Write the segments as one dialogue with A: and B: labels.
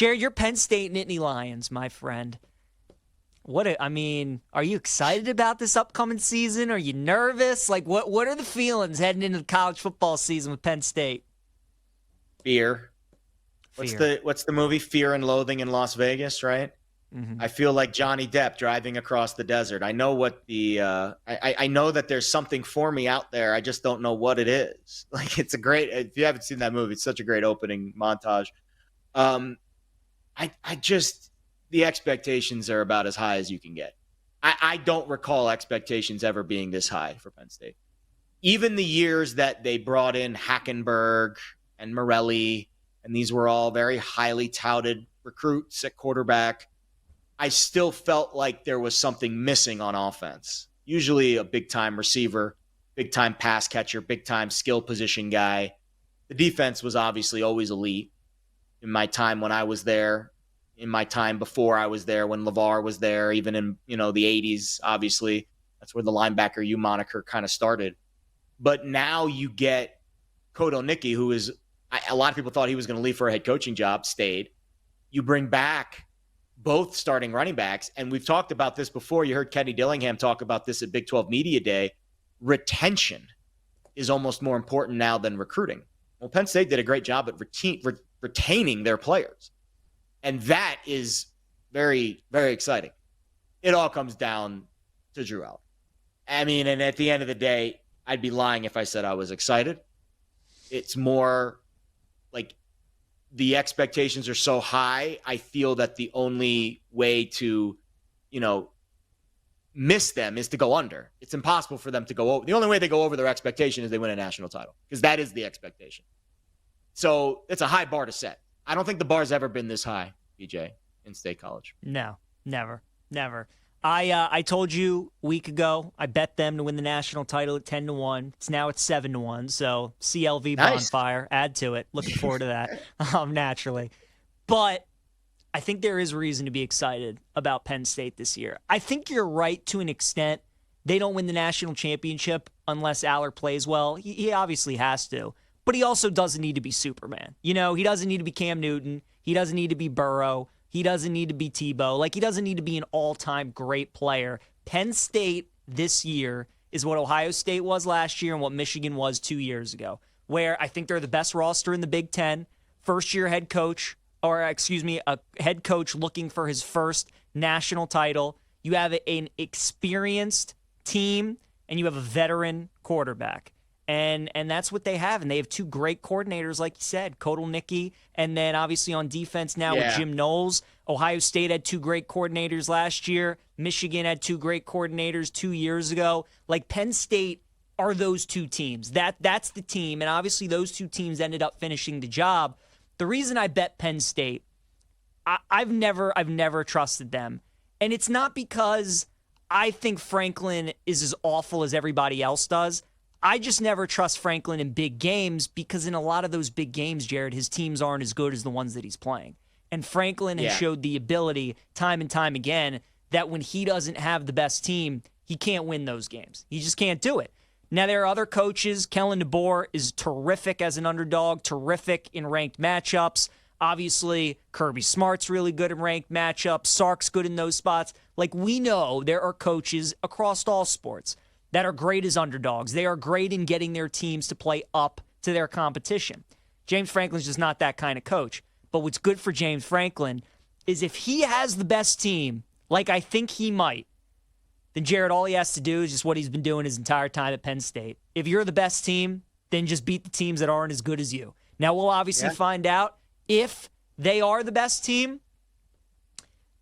A: Jared, you're Penn State Nittany Lions, my friend. Are you excited about this upcoming season? Are you nervous? Like, what are the feelings heading into the college football season with Penn State?
B: Fear. What's the movie? Fear and Loathing in Las Vegas, right? Mm-hmm. I feel like Johnny Depp driving across the desert. I know what I know that there's something for me out there. I just don't know what it is. Like, it's a great, if you haven't seen that movie, it's such a great opening montage. The expectations are about as high as you can get. I don't recall expectations ever being this high for Penn State. Even the years that they brought in Hackenberg and Morelli, and these were all very highly touted recruits at quarterback, I still felt like there was something missing on offense. Usually a big-time receiver, big-time pass catcher, big-time skill position guy. The defense was obviously always elite. In my time when I was there, in my time before I was there, when LeVar was there, even in the 80s, obviously. That's where the linebacker U moniker kind of started. But now you get Kodo Nicki, who is a lot of people thought he was going to leave for a head coaching job, stayed. You bring back both starting running backs, and we've talked about this before. You heard Kenny Dillingham talk about this at Big 12 Media Day. Retention is almost more important now than recruiting. Well, Penn State did a great job at retaining their players. And that is very, very exciting. It all comes down to Drew Allar. And at the end of the day, I'd be lying if I said I was excited. It's more like the expectations are so high, I feel that the only way to, miss them is to go under. It's impossible for them to go over. The only way they go over their expectation is they win a national title, because that is the expectation. So it's a high bar to set. I don't think the bar's ever been this high, BJ, in State College.
A: No, never. I told you a week ago, I bet them to win the national title at 10-1. It's now at 7-1. So CLV bonfire, add to it. Looking forward to that, naturally. But I think there is reason to be excited about Penn State this year. I think you're right to an extent. They don't win the national championship unless Allar plays well. He obviously has to. But he also doesn't need to be Superman. He doesn't need to be Cam Newton. He doesn't need to be Burrow. He doesn't need to be Tebow. Like, he doesn't need to be an all-time great player. Penn State this year is what Ohio State was last year and what Michigan was 2 years ago, where I think they're the best roster in the Big Ten. First-year head coach, a head coach looking for his first national title. You have an experienced team, and you have a veteran quarterback. And that's what they have. And they have two great coordinators, like you said, Kodo Nicki, and then obviously on defense now with Jim Knowles. Ohio State had two great coordinators last year. Michigan had two great coordinators 2 years ago. Like, Penn State are those two teams. That's the team. And obviously those two teams ended up finishing the job. The reason I bet Penn State, I've never trusted them. And it's not because I think Franklin is as awful as everybody else does. I just never trust Franklin in big games because in a lot of those big games, Jared, his teams aren't as good as the ones that he's playing. And Franklin has showed the ability time and time again that when he doesn't have the best team, he can't win those games. He just can't do it. Now, there are other coaches. Kellen DeBoer is terrific as an underdog, terrific in ranked matchups. Obviously, Kirby Smart's really good in ranked matchups. Sark's good in those spots. Like, we know there are coaches across all sports that are great as underdogs. They are great in getting their teams to play up to their competition. James Franklin's just not that kind of coach. But what's good for James Franklin is if he has the best team, like I think he might, then Jared, all he has to do is just what he's been doing his entire time at Penn State. If you're the best team, then just beat the teams that aren't as good as you. Now, we'll obviously find out if they are the best team.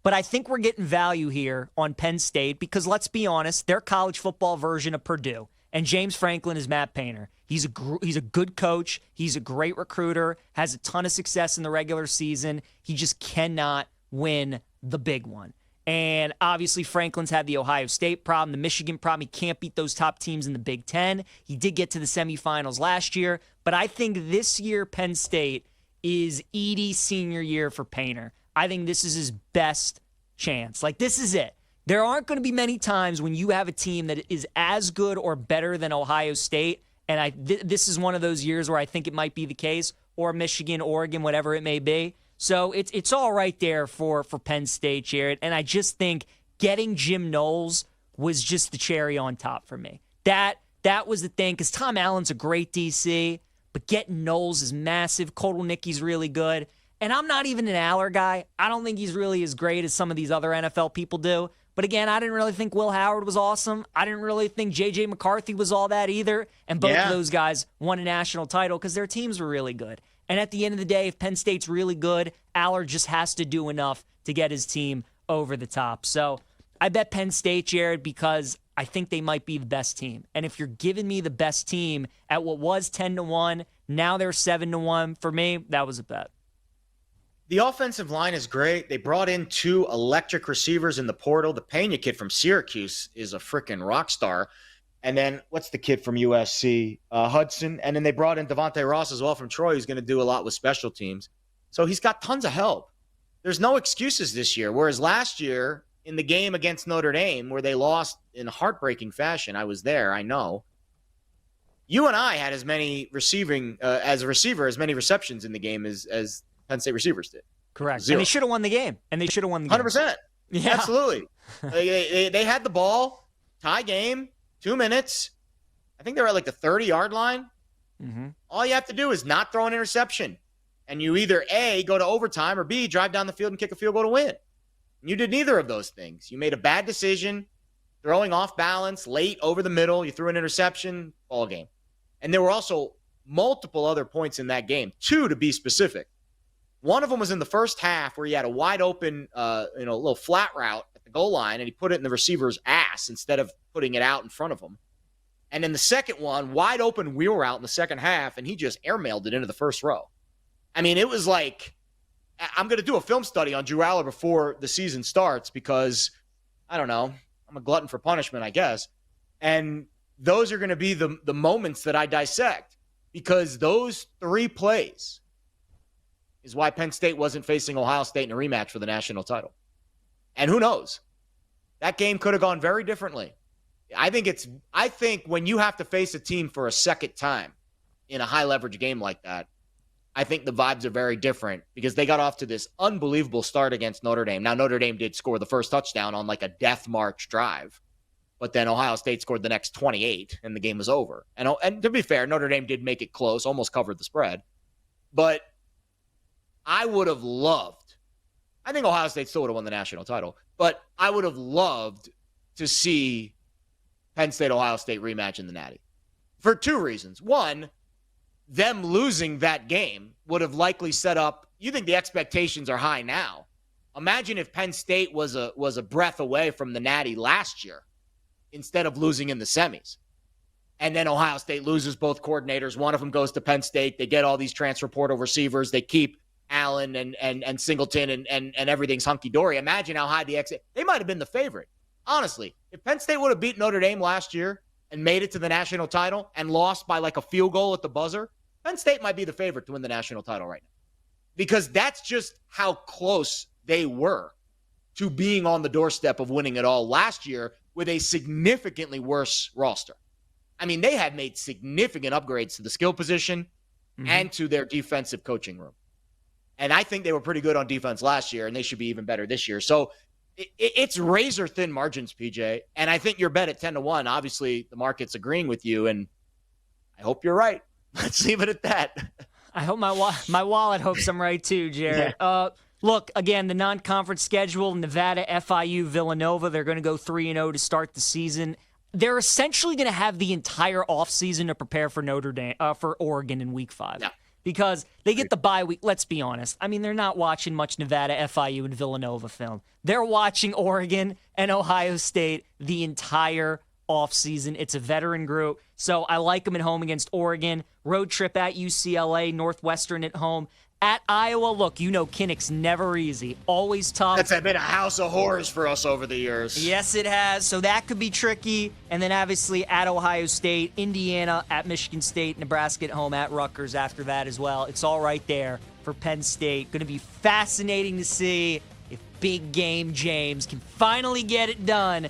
A: But I think we're getting value here on Penn State because, let's be honest, they're college football version of Purdue. And James Franklin is Matt Painter. He's a good coach. He's a great recruiter, has a ton of success in the regular season. He just cannot win the big one. And obviously Franklin's had the Ohio State problem, the Michigan problem. He can't beat those top teams in the Big Ten. He did get to the semifinals last year. But I think this year Penn State is Edey's senior year for Painter. I think this is his best chance. Like, this is it. There aren't going to be many times when you have a team that is as good or better than Ohio State, and this is one of those years where I think it might be the case, or Michigan, Oregon, whatever it may be. So it's all right there for Penn State, Jared. And I just think getting Jim Knowles was just the cherry on top for me. That was the thing, because Tom Allen's a great DC, but getting Knowles is massive. Kotelnicki's really good. And I'm not even an Allar guy. I don't think he's really as great as some of these other NFL people do. But again, I didn't really think Will Howard was awesome. I didn't really think J.J. McCarthy was all that either. And both of those guys won a national title because their teams were really good. And at the end of the day, if Penn State's really good, Allar just has to do enough to get his team over the top. So I bet Penn State, Jared, because I think they might be the best team. And if you're giving me the best team at what was 10-1, now they're 7-1, for me, that was a bet.
B: The offensive line is great. They brought in 2 electric receivers in the portal. The Pena kid from Syracuse is a freaking rock star. And then what's the kid from USC? Hudson. And then they brought in Devontae Ross as well from Troy, who's going to do a lot with special teams. So he's got tons of help. There's no excuses this year. Whereas last year in the game against Notre Dame, where they lost in heartbreaking fashion, I was there, I know. You and I had as many as many receptions in the game as Penn State receivers did.
A: Correct.
B: 0.
A: And they should have won the game.
B: 100%. Yeah. Absolutely. They had the ball, tie game, 2 minutes. I think they were at like the 30-yard line.
A: Mm-hmm.
B: All you have to do is not throw an interception. And you either A, go to overtime, or B, drive down the field and kick a field goal to win. And you did neither of those things. You made a bad decision, throwing off balance, late, over the middle. You threw an interception, ball game. And there were also multiple other points in that game, 2 to be specific. One of them was in the first half where he had a wide open, little flat route at the goal line, and he put it in the receiver's ass instead of putting it out in front of him. And then the second one, wide open wheel route in the second half, and he just airmailed it into the first row. I mean, it was like, I'm going to do a film study on Drew Allar before the season starts because, I don't know, I'm a glutton for punishment, I guess. And those are going to be the moments that I dissect, because those 3 plays is why Penn State wasn't facing Ohio State in a rematch for the national title. And who knows? That game could have gone very differently. I think when you have to face a team for a second time in a high leverage game like that, I think the vibes are very different, because they got off to this unbelievable start against Notre Dame. Now, Notre Dame did score the first touchdown on like a death march drive, but then Ohio State scored the next 28 and the game was over. And to be fair, Notre Dame did make it close, almost covered the spread. But I would have loved, I think Ohio State still would have won the national title, but I would have loved to see Penn State-Ohio State rematch in the Natty for 2 reasons. One, them losing that game would have likely set up, you think the expectations are high now. Imagine if Penn State was a breath away from the Natty last year instead of losing in the semis. And then Ohio State loses both coordinators. One of them goes to Penn State. They get all these transfer portal receivers. They keep Allen and Singleton and everything's hunky-dory. Imagine how high they might have been the favorite. Honestly, if Penn State would have beat Notre Dame last year and made it to the national title and lost by like a field goal at the buzzer, Penn State might be the favorite to win the national title right now. Because that's just how close they were to being on the doorstep of winning it all last year with a significantly worse roster. I mean, they had made significant upgrades to the skill position and to their defensive coaching room. And I think they were pretty good on defense last year, and they should be even better this year. So it's razor-thin margins, PJ. And I think your bet at 10-1, obviously the market's agreeing with you, and I hope you're right. Let's leave it at that.
A: I hope my wallet hopes I'm right too, Jared. Yeah. Look, again, the non-conference schedule, Nevada, FIU, Villanova, they're going to go 3-0 to start the season. They're essentially going to have the entire offseason to prepare for for Oregon in Week 5. Yeah. Because they get the bye week. Let's be honest. I mean, they're not watching much Nevada, FIU, and Villanova film. They're watching Oregon and Ohio State the entire offseason. It's a veteran group, so I like them at home against Oregon. Road trip at UCLA, Northwestern at home. At Iowa, look, you know Kinnick's never easy. Always tough.
B: That's been a house of horrors for us over the years.
A: Yes, it has. So that could be tricky. And then obviously at Ohio State, Indiana, at Michigan State, Nebraska at home, at Rutgers after that as well. It's all right there for Penn State. Going to be fascinating to see if Big Game James can finally get it done